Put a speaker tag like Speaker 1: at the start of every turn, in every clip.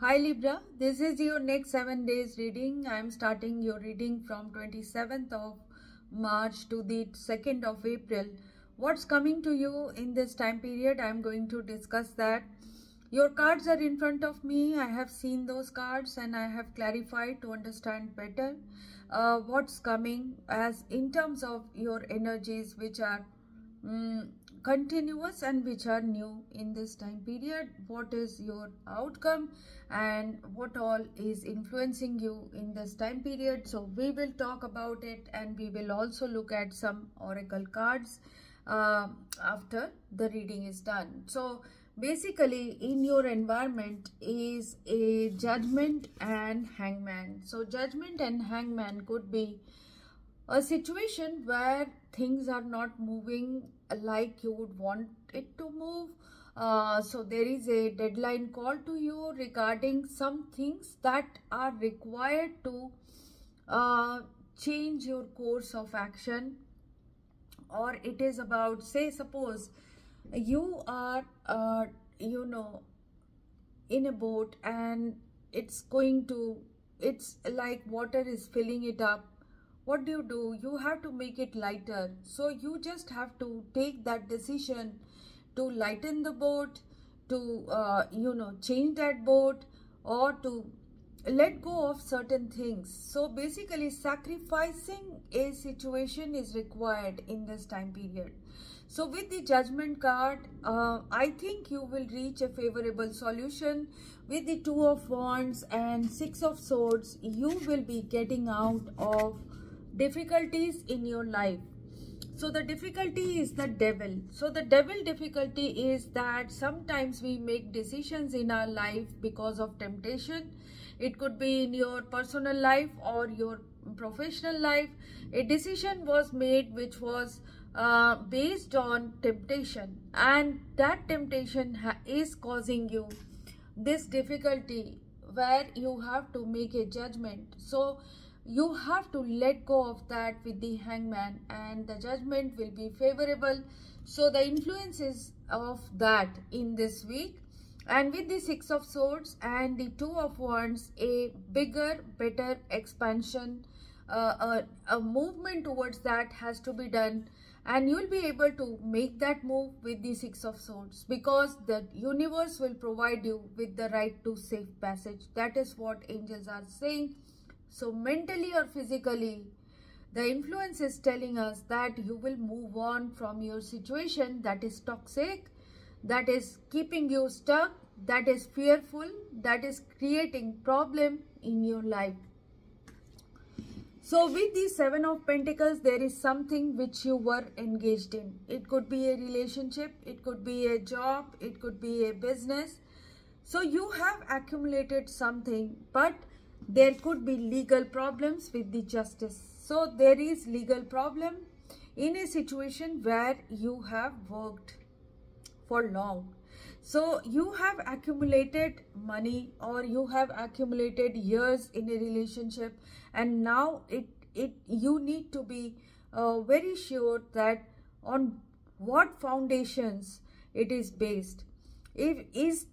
Speaker 1: Hi Libra, this is your next 7 days reading. I am starting your reading from 27th of March to the 2nd of April. What's coming to you in this time period? I am going to discuss that. Your cards are in front of me. I have seen those cards and I have clarified to understand better what's coming as in terms of your energies which are continuous and which are new in this time period. What is your outcome and what all is influencing you in this time period? So we will talk about it, and we will also look at some oracle cards after the reading is done. So basically in your environment is a Judgment and Hangman. So Judgment and Hangman could be a situation where things are not moving like you would want it to move. So there is a deadline call to you regarding some things that are required to change your course of action. Or it is about, say, suppose you are in a boat and it's like water is filling it up. What do? You have to make it lighter. So you just have to take that decision to lighten the boat, to change that boat, or to let go of certain things. So basically sacrificing a situation is required in this time period. So with the Judgment card, I think you will reach a favorable solution. With the Two of Wands and Six of Swords, you will be getting out of difficulties in your life. So the difficulty is the devil. So the devil difficulty is that sometimes we make decisions in our life because of temptation. It could be in your personal life or your professional life. A decision was made which was based on temptation, and that temptation is causing you this difficulty where you have to make a judgment. So you have to let go of that with the Hangman, and the judgment will be favorable. So the influences of that in this week. And with the Six of Swords and the Two of Wands, a bigger, better expansion, a movement towards that has to be done, and you'll be able to make that move with the Six of Swords because the universe will provide you with the right to safe passage. That is what angels are saying. So mentally or physically, the influence is telling us that you will move on from your situation that is toxic, that is keeping you stuck, that is fearful, that is creating problem in your life. So with the Seven of Pentacles, there is something which you were engaged in. It could be a relationship, it could be a job, it could be a business. So you have accumulated something, but there could be legal problems with the Justice. So there is legal problem in a situation where you have worked for long. So you have accumulated money or you have accumulated years in a relationship, and now you need to be very sure that on what foundations it is based. Is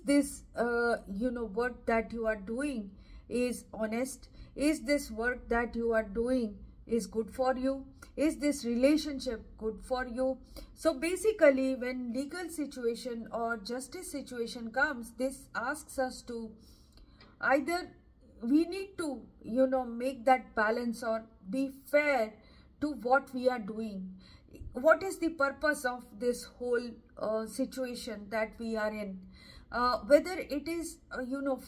Speaker 1: this work that you are doing is honest? Is this work that you are doing is good for you? Is this relationship good for you? So basically when legal situation or justice situation comes, this asks us to either we need to make that balance or be fair to what we are doing. What is the purpose of this whole situation that we are in? Whether it is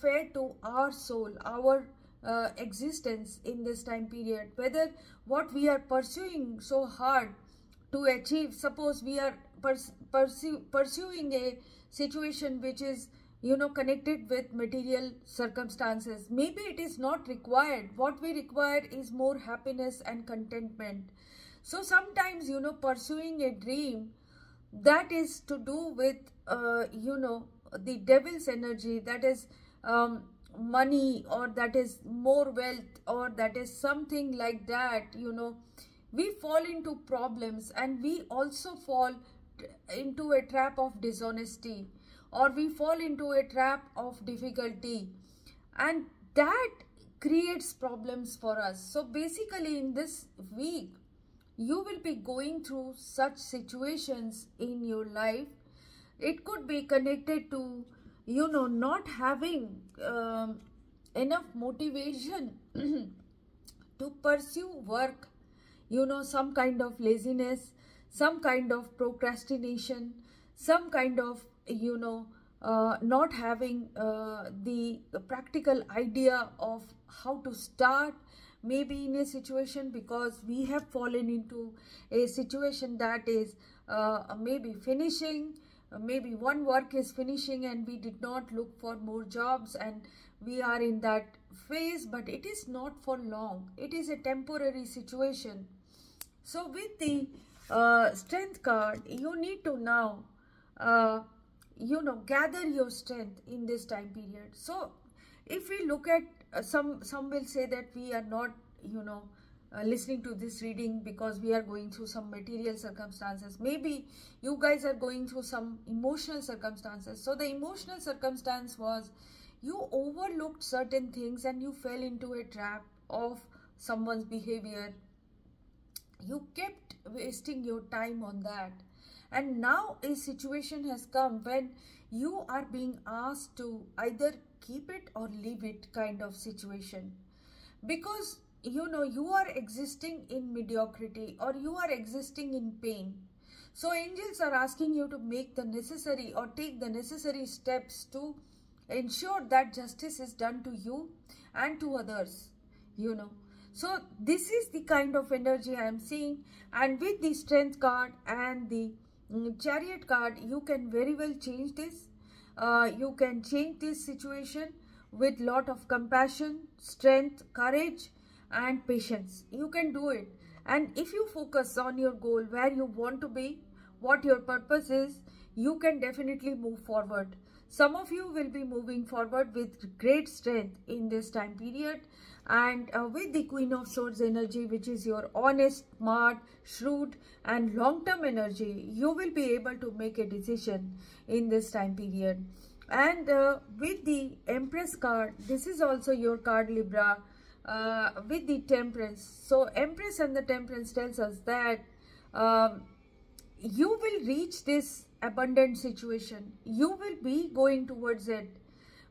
Speaker 1: fair to our soul, our existence in this time period, whether what we are pursuing so hard to achieve, suppose we are pursuing a situation which is connected with material circumstances, maybe it is not required. What we require is more happiness and contentment. So sometimes pursuing a dream that is to do with the devil's energy, that is money, or that is more wealth, or that is something like that, we fall into problems, and we also fall into a trap of dishonesty, or we fall into a trap of difficulty, and that creates problems for us. So basically in this week you will be going through such situations in your life. It could be connected to, not having enough motivation to pursue work, some kind of laziness, some kind of procrastination, some kind of, not having the practical idea of how to start, maybe in a situation because we have fallen into a situation that is maybe finishing, maybe one work is finishing and we did not look for more jobs, and we are in that phase, but it is not for long, it is a temporary situation. So with the strength card, you need to now gather your strength in this time period. So if we look at some will say that we are not listening to this reading because we are going through some material circumstances. Maybe you guys are going through some emotional circumstances. So the emotional circumstance was you overlooked certain things and you fell into a trap of someone's behavior. You kept wasting your time on that, and now a situation has come when you are being asked to either keep it or leave it kind of situation, because you are existing in mediocrity or you are existing in pain. So angels are asking you to make the necessary or take the necessary steps to ensure that justice is done to you and to others. So this is the kind of energy I am seeing, and with the strength card and the chariot card, you can very well change this. You can change this situation with lot of compassion, strength, courage and patience. You can do it, and if you focus on your goal, where you want to be, what your purpose is, you can definitely move forward. Some of you will be moving forward with great strength in this time period, and with the Queen of Swords energy, which is your honest, smart, shrewd and long-term energy, you will be able to make a decision in this time period. And with the Empress card, this is also your card, Libra, with the Temperance. So Empress and the Temperance tells us that you will reach this abundant situation, you will be going towards it,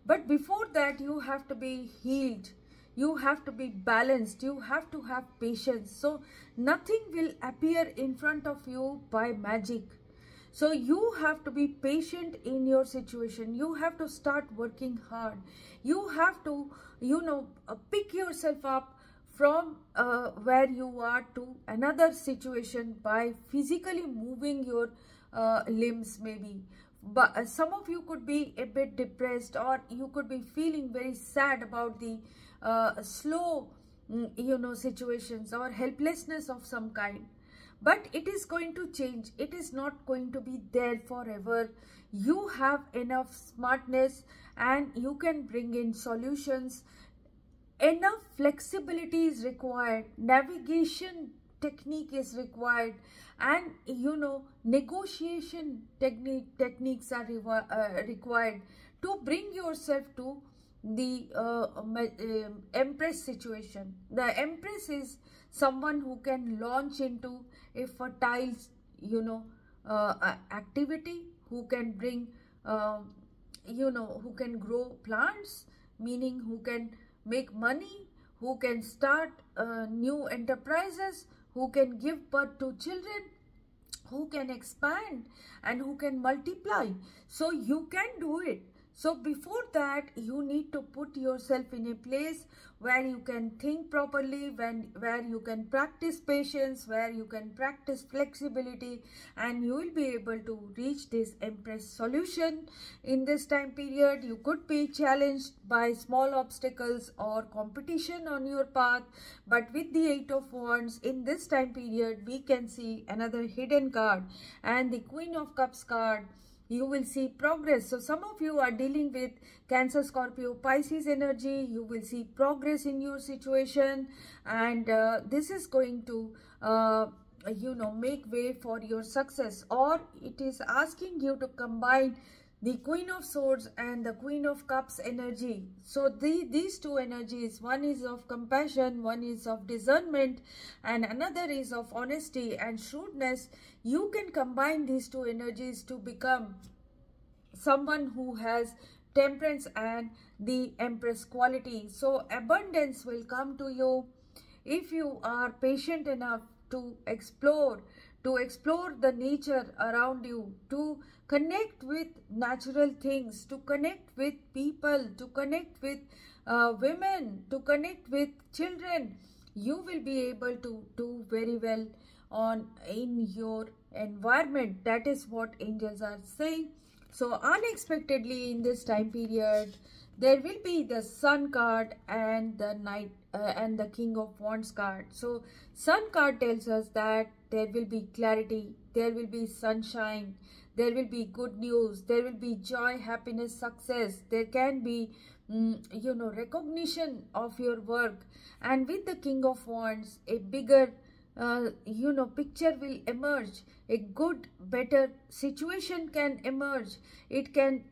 Speaker 1: but before that you have to be healed, you have to be balanced, you have to have patience. So nothing will appear in front of you by magic. So you have to be patient in your situation, you have to start working hard, you have to pick yourself up from where you are to another situation by physically moving your limbs maybe. But some of you could be a bit depressed, or you could be feeling very sad about the slow situations or helplessness of some kind. But it is going to change, it is not going to be there forever. You have enough smartness and you can bring in solutions. Enough flexibility is required, navigation technique is required, and negotiation techniques are required to bring yourself to the Empress situation. The Empress is someone who can launch into a fertile activity, who can bring who can grow plants, meaning who can make money, who can start new enterprises, who can give birth to children, who can expand and who can multiply. So you can do it. So before that, you need to put yourself in a place where you can think properly, where you can practice patience, where you can practice flexibility, and you will be able to reach this Empress solution. In this time period, you could be challenged by small obstacles or competition on your path, but with the Eight of Wands, in this time period, we can see another hidden card and the Queen of Cups card. You will see progress. So some of you are dealing with Cancer, Scorpio, Pisces energy. You will see progress in your situation, and this is going to make way for your success, or it is asking you to combine the Queen of Swords and the Queen of Cups energy. So these two energies, one is of compassion, one is of discernment, and another is of honesty and shrewdness. You can combine these two energies to become someone who has temperance and the Empress quality. So abundance will come to you if you are patient enough to explore the nature around you, to connect with natural things, to connect with people, to connect with women, to connect with children. You will be able to do very well in your environment. That is what angels are saying. So unexpectedly in this time period, there will be the Sun card and the Knight and the King of Wands card. So Sun card tells us that there will be clarity, there will be sunshine, there will be good news, there will be joy, happiness, success. There can be recognition of your work. And with the King of Wands, a bigger picture will emerge. A good, better situation can emerge. It can,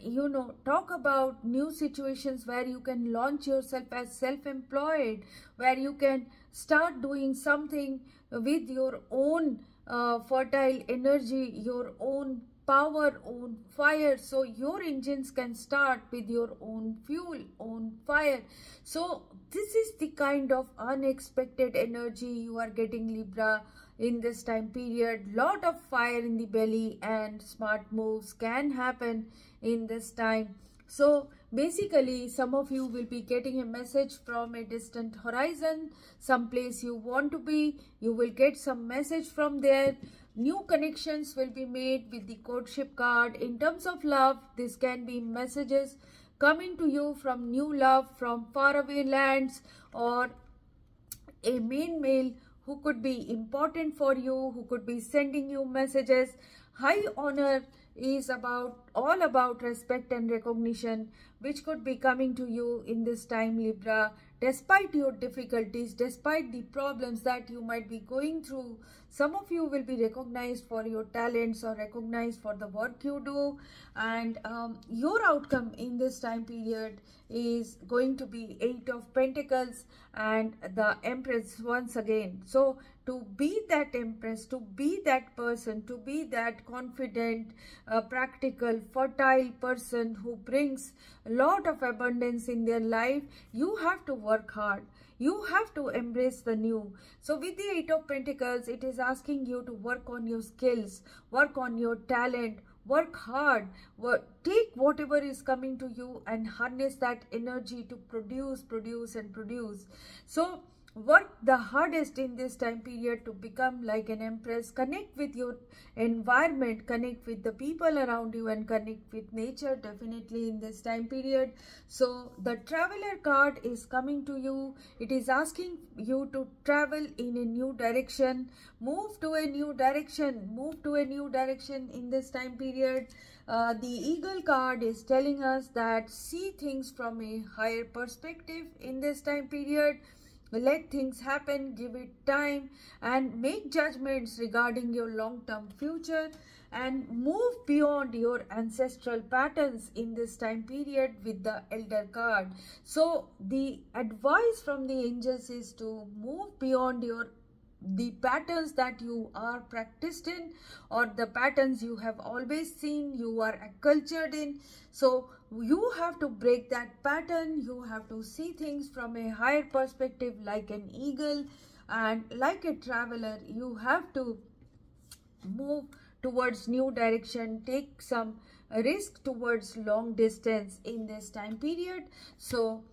Speaker 1: talk about new situations where you can launch yourself as self-employed, where you can start doing something with your own fertile energy, your own power, own fire. So your engines can start with your own fuel, own fire. So this is the kind of unexpected energy you are getting, Libra, in this time period. Lot of fire in the belly and smart moves can happen in this time. So basically, some of you will be getting a message from a distant horizon, some place you want to be. You will get some message from there. New connections will be made with the courtship card. In terms of love, this can be messages coming to you from new love from faraway lands, or a main male who could be important for you, who could be sending you messages. High honor is all about respect and recognition, which could be coming to you in this time, Libra. Despite your difficulties, despite the problems that you might be going through, some of you will be recognized for your talents or recognized for the work you do. And your outcome in this time period is going to be 8 of Pentacles and the Empress once again. So to be that Empress, to be that person, to be that confident, practical, fertile person who brings a lot of abundance in their life, you have to work hard. You have to embrace the new. So with the 8 of Pentacles, it is asking you to work on your skills, work on your talent, work hard, take whatever is coming to you and harness that energy to produce. So work the hardest in this time period to become like an Empress. Connect with your environment, connect with the people around you, and connect with nature definitely in this time period. So the Traveler card is coming to you. It is asking you to travel in a new direction, move to a new direction in this time period. The Eagle card is telling us that see things from a higher perspective in this time period. Let things happen, give it time, and make judgments regarding your long-term future, and move beyond your ancestral patterns in this time period with the Elder card. So the advice from the angels is to move beyond the patterns that you are practiced in, or the patterns you have always seen, you are accultured in. So you have to break that pattern. You have to see things from a higher perspective, like an eagle, and like a traveler, you have to move towards new direction, take some risk towards long distance in this time period. So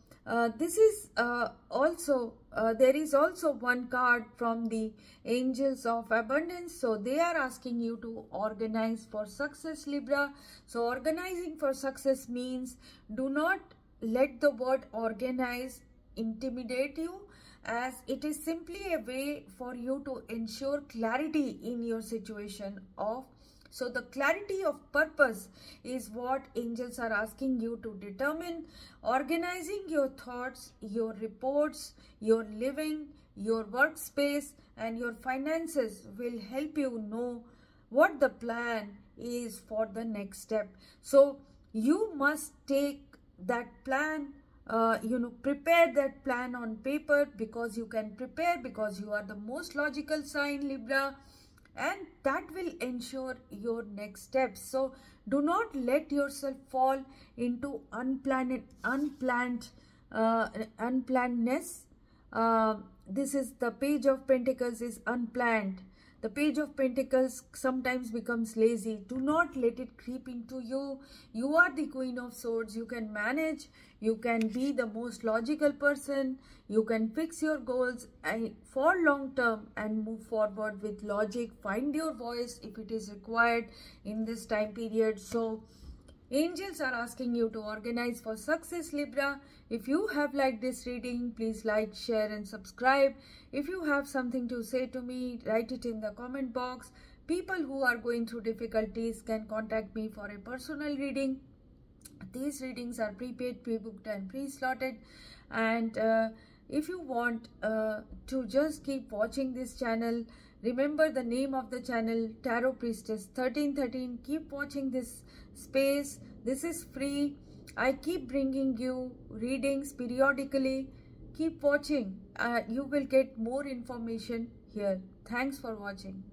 Speaker 1: this is there is also one card from the Angels of Abundance. So they are asking you to organize for success, Libra. So organizing for success means do not let the word organize intimidate you, as it is simply a way for you to ensure clarity in your situation of. So the clarity of purpose is what angels are asking you to determine. Organizing your thoughts, your reports, your living, your workspace, and your finances will help you know what the plan is for the next step. So you must take that plan, prepare that plan on paper, because you can prepare, because you are the most logical sign, Libra, and that will ensure your next steps. So do not let yourself fall into unplannedness. This is the Page of Pentacles is unplanned. The Page of Pentacles sometimes becomes lazy. Do not let it creep into you. You are the Queen of Swords. You can manage. You can be the most logical person. You can fix your goals for long term and move forward with logic. Find your voice if it is required in this time period. So angels are asking you to organize for success, Libra. If you have liked this reading, please like, share and subscribe. If you have something to say to me, write it in the comment box. People who are going through difficulties can contact me for a personal reading. These readings are prepaid, pre-booked and pre-slotted. And if you want to just keep watching this channel, remember the name of the channel, Tarot Priestess 1313. Keep watching this space. This is free. I keep bringing you readings periodically. Keep watching. You will get more information here. Thanks for watching.